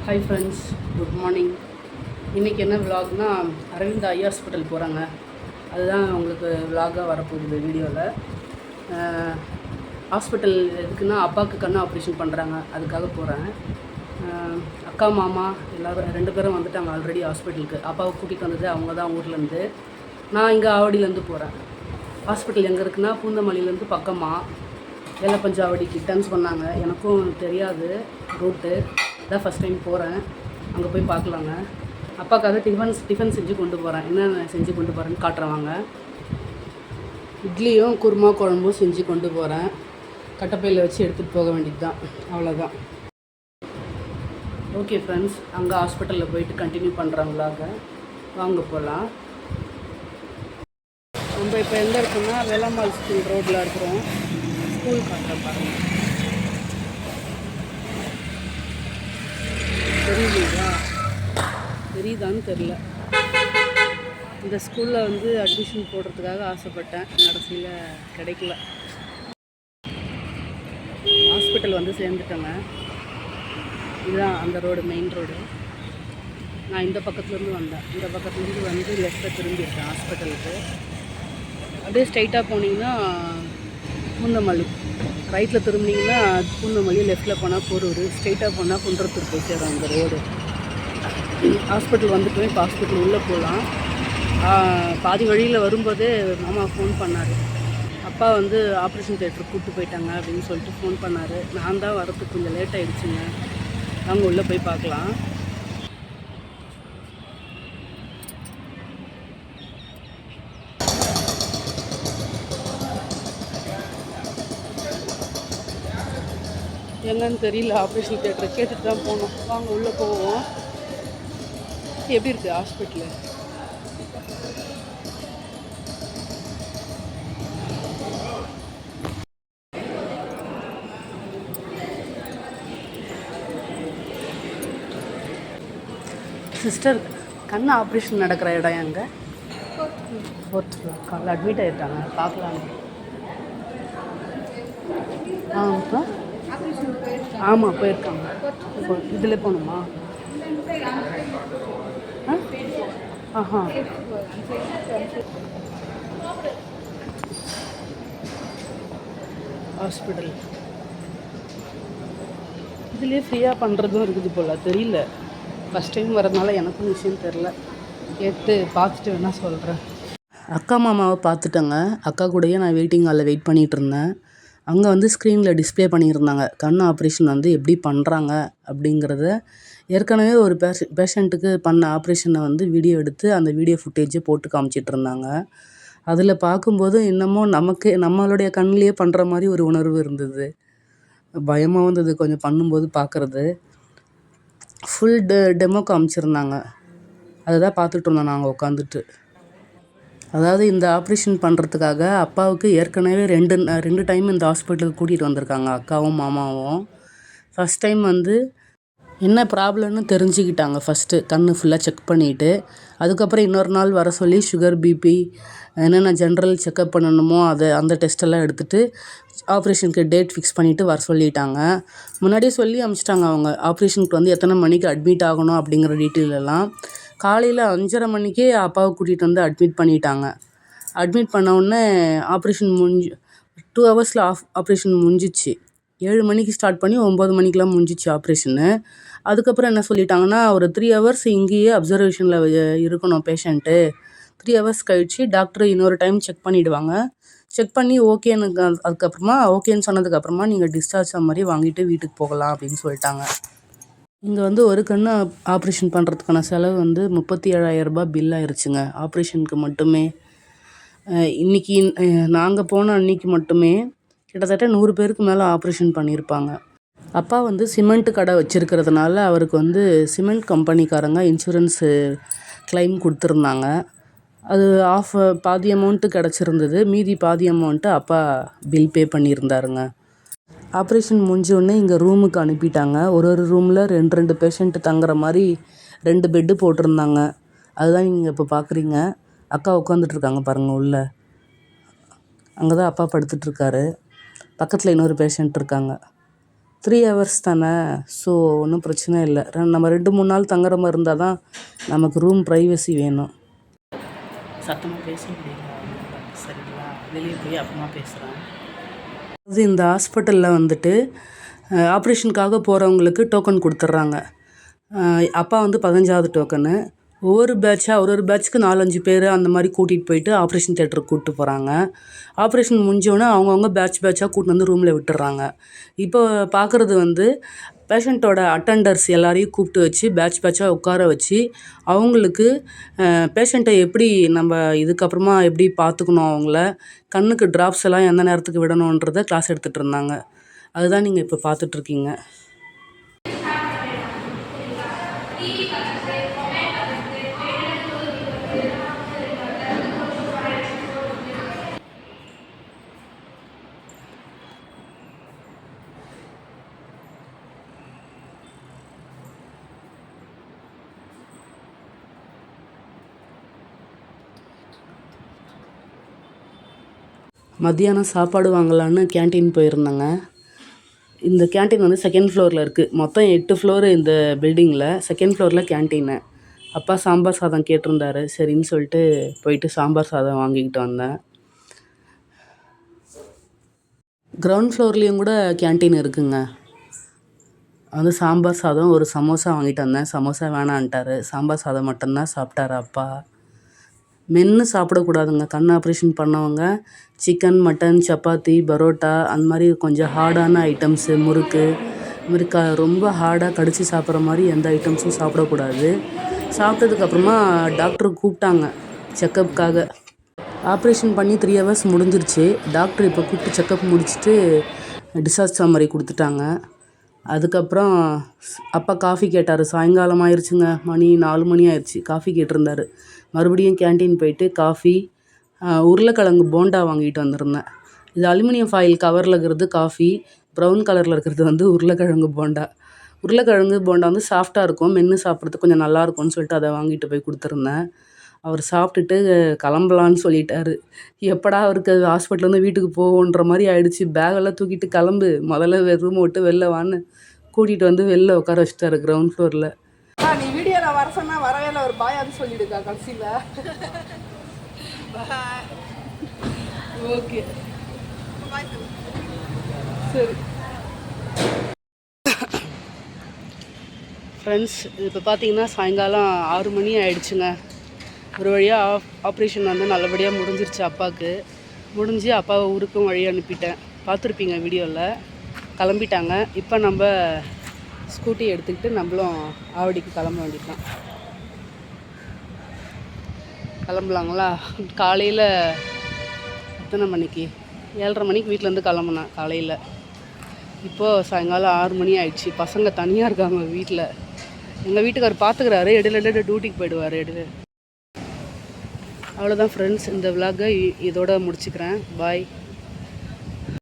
Hi friends, good morning. இன்றைக்கி என்ன விலாக்னா, அரவிந்த் ஐ hospital போகிறாங்க. அதுதான் உங்களுக்கு விலாகாக வரப்போகுது வீடியோவில். ஹாஸ்பிட்டல் எதுக்குன்னா அப்பாவுக்கு கண் ஆப்ரேஷன் பண்ணுறாங்க, அதுக்காக போகிறேன். அக்கா மாமா எல்லோரும் 2 பேரும் வந்துட்டாங்க ஆல்ரெடி ஹாஸ்பிட்டலுக்கு. அப்பாவை கூட்டிகிட்டு வந்தது அவங்க தான் ஊர்லேருந்து. நான் இங்கே ஆவடியிலேருந்து போகிறேன். ஹாஸ்பிட்டல் எங்கே இருக்குன்னா பூந்தமல்லியிலேருந்து பக்கமாக வேலப்பஞ்சாவடி கிட்டன்னு சொன்னாங்க. எனக்கும் தெரியாது ரூட்டு, இதான் ஃபஸ்ட் டைம் போகிறேன். அங்கே போய் பார்க்கலாங்க. அப்பாவுக்காக டிஃபன் செஞ்சு கொண்டு போகிறேன். என்னென்ன செஞ்சு கொண்டு போகிறேன்னு காட்டுறவாங்க. இட்லியும் குருமா குழம்பும் செஞ்சு கொண்டு போகிறேன். கட்டப்பையில் வச்சு எடுத்துகிட்டு போக வேண்டியது தான், அவ்வளோதான். ஓகே ஃப்ரெண்ட்ஸ், அங்கே ஹாஸ்பிட்டலில் போயிட்டு கண்டினியூ பண்ணுறாங்களாக வாங்க போகலாம். நம்ம இப்போ எங்கே இருக்கோம்னா வேலம்மாள் ஸ்கூல் ரோட்டில் இருக்கிறோம். ஸ்கூல் காட்டுறேன் பாருங்கள். தெரியுதான்னு தெரில. இந்த ஸ்கூலில் வந்து அட்மிஷன் போடுறதுக்காக ஆசைப்பட்டேன், கடைசியில் கிடைக்கல. ஹாஸ்பிட்டல் வந்து சேர்ந்துட்டேங்க. இதுதான் அந்த ரோடு, மெயின் ரோடு. நான் இந்த பக்கத்துலேருந்து வந்தேன். இந்த பக்கத்துலேருந்து வந்து லெஃப்ட்டில் திரும்பியிருக்கேன் ஹாஸ்பிட்டலுக்கு. அப்படியே ஸ்ட்ரைட்டாக போனீங்கன்னா பூந்தமல்லி, ரைட்டில் திரும்பினீங்கன்னா பூந்தமல்லி, லெஃப்ட்டில் போனால் போரூர், ஸ்ட்ரைட்டாக போனால் குன்றத்தூர் போய் சேரும் அந்த ரோடு. ஹாஸ்பிட்டல் வந்துட்டு இப்போ ஹாஸ்பிட்டல் உள்ளே போகலாம். பாதி வழியில் வரும்போதே மாமா ஃபோன் பண்ணார். அப்பா வந்து ஆப்ரேஷன் தியேட்டருக்கு கூப்பிட்டு போயிட்டாங்க அப்படின்னு சொல்லிட்டு ஃபோன் பண்ணார். நான் தான் வரத்துக்கு கொஞ்சம் லேட் ஆகிடுச்சுங்க. அவங்க உள்ளே போய் பார்க்கலாம். என்னன்னு தெரியல, ஆப்ரேஷன் தியேட்டரை கேட்டுட்டு தான் போகணும். வாங்க உள்ளே போவோம். எப்படி இருக்குது ஹாஸ்பிட்டலு? சிஸ்டர், கண் ஆப்ரேஷன் நடக்கிற இடம் எங்கே? 4th floor. காலைல அட்மிட் ஆகிட்டாங்க, பார்க்கலான்னு. இப்போ ஆமாம் போயிருக்காங்க. இப்போ இதில் போகணுமா? ஆஹா, ஹாஸ்பிட்டல் இதுலேயே ஃப்ரீயாக பண்ணுறதும் இருக்குது போல், தெரியல. ஃபஸ்ட் டைம் வரதுனால எனக்கும் விஷயம் தெரில. கேட்டு பார்த்துட்டு வேணால் சொல்கிறேன். அக்கா மாமாவை பார்த்துட்டேங்க. அக்கா கூடயே நான் வெயிட்டிங் ஹாலில் வெயிட் பண்ணிகிட்டு இருந்தேன். அங்கே வந்து ஸ்க்ரீனில் டிஸ்பிளே பண்ணியிருந்தாங்க கண் ஆப்ரேஷன் வந்து எப்படி பண்ணுறாங்க அப்படிங்கிறத. ஏற்கனவே ஒரு பேஷண்ட்டுக்கு பண்ண ஆப்ரேஷனை வந்து வீடியோ எடுத்து அந்த வீடியோ ஃபுட்டேஜை போட்டு காமிச்சிட்டு இருந்தாங்க. அதில் பார்க்கும்போது இன்னமும் நம்மளுடைய கண்ணிலேயே பண்ணுற மாதிரி ஒரு உணர்வு இருந்தது. பயமாக வந்தது கொஞ்சம் பண்ணும்போது பார்க்குறது. ஃபுல் டெமோ காமிச்சிருந்தாங்க. அதை தான் பார்த்துட்டு இருந்தோம் நாங்கள் உட்காந்துட்டு. அதாவது இந்த ஆப்ரேஷன் பண்ணுறதுக்காக அப்பாவுக்கு ஏற்கனவே ரெண்டு டைம் இந்த ஹாஸ்பிட்டலுக்கு கூட்டிகிட்டு வந்திருக்காங்க அக்காவும் மாமாவும். ஃபஸ்ட் டைம் வந்து என்ன ப்ராப்ளம்னு தெரிஞ்சுக்கிட்டாங்க. ஃபஸ்ட்டு கண் ஃபுல்லாக செக் பண்ணிவிட்டு, அதுக்கப்புறம் இன்னொரு நாள் வர சொல்லி சுகர், பிபி, என்னென்ன ஜென்ரல் செக்கப் பண்ணணுமோ அந்த டெஸ்ட்டெல்லாம் எடுத்துகிட்டு ஆப்ரேஷனுக்கு டேட் ஃபிக்ஸ் பண்ணிவிட்டு வர சொல்லிட்டாங்க. முன்னாடியே சொல்லி அனுப்பிச்சிட்டாங்க அவங்க. ஆப்ரேஷனுக்கு வந்து எத்தனை மணிக்கு அட்மிட் ஆகணும் அப்படிங்கிற டீட்டெயில் எல்லாம். காலையில் 5:30 மணிக்கே அப்பாவை கூட்டிகிட்டு வந்து அட்மிட் பண்ணிட்டாங்க. அட்மிட் பண்ண உடனே ஆப்ரேஷன் 2 ஹவர்ஸில் ஆப்ரேஷன் முடிஞ்சிச்சு. 7 மணிக்கு ஸ்டார்ட் பண்ணி 9 மணிக்கெலாம் முடிஞ்சிச்சு ஆப்ரேஷனு. அதுக்கப்புறம் என்ன சொல்லிட்டாங்கன்னா, ஒரு 3 ஹவர்ஸ் இங்கேயே அப்சர்வேஷனில் இருக்கணும் பேஷண்ட்டு. 3 ஹவர்ஸ் கழித்து டாக்டர் இன்னொரு டைம் செக் பண்ணிவிடுவாங்க. செக் பண்ணி ஓகேன்னு அதுக்கப்புறமா ஓகேன்னு சொன்னதுக்கப்புறமா நீங்கள் டிஸ்சார்ஜ் மாதிரி வாங்கிட்டு வீட்டுக்கு போகலாம் அப்படின்னு சொல்லிட்டாங்க. இங்கே வந்து ஒரு கண் ஆப்ரேஷன் பண்ணுறதுக்கான செலவு வந்து 37,000 ரூபாய் பில் ஆயிடுச்சுங்க ஆப்ரேஷனுக்கு மட்டுமே. இன்றைக்கி நாங்கள் போன அன்றைக்கி மட்டுமே கிட்டத்தட்ட 100 பேருக்கு மேலே ஆப்ரேஷன் பண்ணியிருப்பாங்க. அப்பா வந்து சிமெண்ட் கடை வச்சுருக்கிறதுனால அவருக்கு வந்து சிமெண்ட் கம்பெனிக்காரங்க இன்சூரன்ஸு கிளைம் கொடுத்துருந்தாங்க. அது பாதி அமௌண்ட்டு கிடச்சிருந்தது. மீதி பாதி அமௌண்ட்டு அப்பா பில் பே பண்ணியிருந்தாருங்க. ஆப்ரேஷன் முடிஞ்சோடனே இங்கே ரூமுக்கு அனுப்பிட்டாங்க. ஒரு ரூமில் 2 பேஷண்ட்டு தங்குற மாதிரி 2 பெட்டு போட்டிருந்தாங்க. அதுதான் நீங்கள் இப்போ பார்க்குறீங்க. அக்கா உட்காந்துட்ருக்காங்க பாருங்கள் உள்ளே. அங்கே தான் அப்பா படுத்துட்ருக்காரு. பக்கத்தில் இன்னொரு பேஷண்ட் இருக்காங்க. 3 ஹவர்ஸ் தானே, ஸோ ஒன்றும் பிரச்சனை இல்லை. நம்ம 2-3 நாள் தங்குற மாதிரி இருந்தால் தான் நமக்கு ரூம் ப்ரைவசி வேணும். சத்தமாக பேச முடியல, சரிங்களா? வெளியே போய் அப்புறமா பேசுகிறேன். அது இந்த ஹாஸ்பிட்டலில் வந்துட்டு ஆப்ரேஷனுக்காக போகிறவங்களுக்கு டோக்கன் கொடுத்துட்றாங்க. அப்பா வந்து 15வது டோக்கனு. ஒவ்வொரு பேட்சாக ஒரு பேட்சுக்கு 4-5 பேர் அந்த மாதிரி கூட்டிகிட்டு போயிட்டு ஆப்ரேஷன் தேட்டருக்கு கூப்பிட்டு போகிறாங்க. ஆப்ரேஷன் முடிஞ்சோடனே அவங்கவுங்க பேட்சாக கூட்டின்னு வந்து ரூமில் விட்டுறாங்க. இப்போ பார்க்குறது வந்து பேஷண்ட்டோட அட்டெண்டர்ஸ் எல்லாரையும் கூப்பிட்டு வச்சு பேட்சாக உட்கார வச்சு அவங்களுக்கு பேஷண்ட்டை எப்படி நம்ம இதுக்கப்புறமா எப்படி பார்த்துக்கணும், அவங்கள கண்ணுக்கு ட்ராப்ஸ் எல்லாம் எந்த நேரத்துக்கு விடணுன்றதை கிளாஸ் எடுத்துகிட்டு இருந்தாங்க. அதுதான் நீங்கள் இப்போ பார்த்துட்ருக்கீங்க. மத்தியானம் சாப்பாடு வாங்கலான்னு கேன்டீன் போயிருந்தேங்க. இந்த கேன்டீன் வந்து 2nd ஃப்ளோரில் இருக்குது. மொத்தம் 8 ஃப்ளோரு இந்த பில்டிங்கில். 2nd ஃப்ளோரில் கேன்டீனு. அப்பா சாம்பார் சாதம் கேட்டிருந்தாரு. சரின்னு சொல்லிட்டு போயிட்டு சாம்பார் சாதம் வாங்கிக்கிட்டு வந்தேன். கிரவுண்ட் ஃப்ளோர்லேயும் கூட கேன்டீன் இருக்குங்க. வந்து சாம்பார் சாதம் ஒரு சமோசா வாங்கிட்டு வந்தேன். சமோசா வேணான்ட்டார். சாம்பார் சாதம் மட்டும்தான் சாப்பிட்டாரு அப்பா. மென்று சாப்பிடக்கூடாதுங்க. கண் ஆப்ரேஷன் பண்ணவங்க சிக்கன், மட்டன், சப்பாத்தி, பரோட்டா அந்த மாதிரி கொஞ்சம் ஹார்டான ஐட்டம்ஸு, முறுக்கு இது மாதிரி ரொம்ப ஹார்டாக கடித்து சாப்பிட்ற மாதிரி எந்த ஐட்டம்ஸும் சாப்பிடக்கூடாது. சாப்பிட்டதுக்கப்புறமா டாக்டர் கூப்பிட்டாங்க செக்கப்புக்காக. ஆப்ரேஷன் பண்ணி 3 ஹவர்ஸ் முடிஞ்சிருச்சு. டாக்டர் இப்போ கூப்பிட்டு செக்கப் முடிச்சுட்டு டிஸ்சார்ஜ் சம்மரி கொடுத்துட்டாங்க. அதுக்கப்புறம் அப்பா காஃபி கேட்டார். சாயங்காலம் ஆயிடுச்சுங்க, மணி 4 மணி ஆயிடுச்சு. காஃபி கேட்டிருந்தாரு. மறுபடியும் கேன்டீன் போயிட்டு காஃபி, உருளைக்கிழங்கு போண்டா வாங்கிட்டு வந்திருந்தேன். இது அலுமினியம் ஃபாயில் கவரில் இருக்கிறது காஃபி, ப்ரௌன் கலரில் இருக்கிறது வந்து உருளைக்கிழங்கு போண்டா. உருளைக்கிழங்கு போண்டா வந்து சாஃப்டாக இருக்கும், மென்று சாப்பிட்றதுக்கு கொஞ்சம் நல்லாயிருக்கும்னு சொல்லிட்டு அதை வாங்கிட்டு போய் கொடுத்துருந்தேன். அவர் சாப்பிட்டுட்டு கிளம்பலான்னு சொல்லிட்டாரு. எப்படா அவருக்கு அது ஹாஸ்பிட்டல்லேருந்து வீட்டுக்கு போவோன்ற மாதிரி ஆயிடுச்சு. பேகெல்லாம் தூக்கிட்டு கிளம்பு, முதல்ல ரூமை விட்டு வெளில வான்னு கூட்டிகிட்டு வந்து வெளில உட்கார வச்சுட்டாரு கிரவுண்ட் ஃப்ளோரில். நீ வீடியோவில் வர சொன்னால் வரவே இல்லை, ஒரு பாயாவது சொல்லிடுக்கா கடைசியில். ஓகே சரி ஃப்ரெண்ட்ஸ், இப்போ பார்த்தீங்கன்னா சாயங்காலம் 6 மணி ஆயிடுச்சுங்க. ஒரு வழியாக ஆப்ரேஷன் வந்து நல்லபடியாக முடிஞ்சிருச்சு. அப்பாவுக்கு முடிஞ்சு அப்பாவை ஊருக்கும் வழி அனுப்பிட்டேன். பார்த்துருப்பீங்க வீடியோவில். கிளம்பிட்டாங்க. இப்போ நம்ம ஸ்கூட்டி எடுத்துக்கிட்டு நம்மளும் ஆவடிக்கு கிளம்ப வேண்டியதான். கிளம்பலாங்களா? காலையில் எத்தனை மணிக்கு? 7:30 மணிக்கு வீட்டிலேருந்து கிளம்புனேன் காலையில். இப்போது சாயங்காலம் 6 மணி ஆயிடுச்சு. பசங்க தனியாக இருக்காங்க வீட்டில். எங்கள் வீட்டுக்கார் பார்த்துக்கிறாரு, இடையில டியூட்டிக்கு போயிடுவார். அவ்வளோதான் ஃப்ரெண்ட்ஸ், இந்த விலாகை இதோட முடிச்சுக்கிறேன். பாய்.